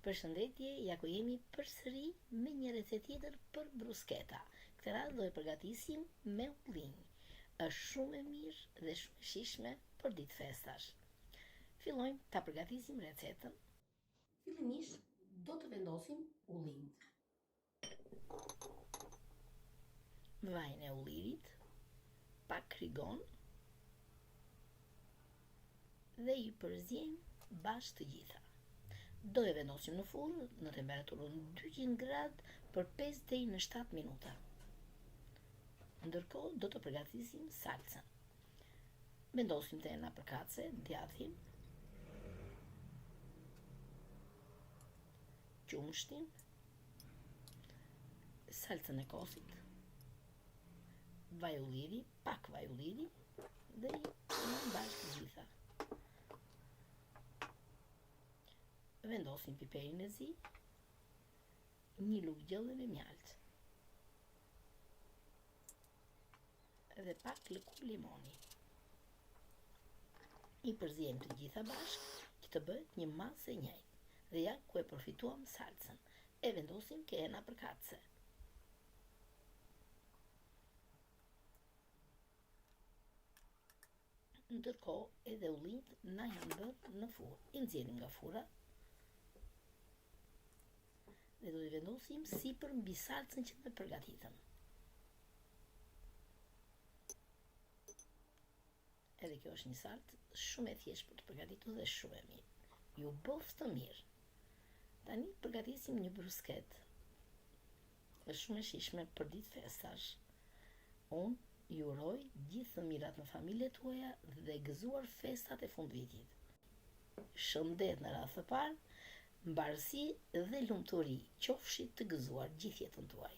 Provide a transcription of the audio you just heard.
Përshëndetje, ja ku jemi përsëri me një recetë tjetër për brusketa. Këtë radhë do e përgatisim me ullinj. Është shumë e mirë dhe shumë e shijshme për ditë festash. Fillojmë ta përgatisim recetën. Fillimisht do të vendosim ullinjt. Vajin e ullirit, pak krigon dhe i përziejmë bashkë të gjitha. Do e vendosim në furrë në temperaturën 200 gradë për 5 deri në 7 minuta. Ndërkohë do të përgatisim salcën. Vendosim të ena përkatëse, djathim, qumshtin, salcën e kosit, vaj ulliri, pak vaj ulliri dhe i bashkë të gjitha. Vendosim piperin e zi, një lugë gjelle me mjaltë dhe pak lëkurë limoni. I përziejmë të gjitha bashkë që të bëhet një masë e njëjtë dhe ja ku e përfituam salcën. E vendosim ke ena përkatëse. Ndërkohë edhe ullinjt na janë bërë në furrë. I nxjerrim nga furra dhe do t'i vendosim sipër mbi salcën që ne përgatitëm. Edhe kjo është një salcë shumë e thjeshtë për të përgatitur dhe shumë e mirë. Ju bof të mirë. Tani përgatisim një brusketë. Është shumë e shijshme për ditë festash. Unë ju uroj gjithë të mirat në familjet tuaja dhe gëzuar festat e fundvitit. Shëndet në radhë të parë, mbarësi dhe lumturi qofshi të gëzuar gjithë jetën tuaj.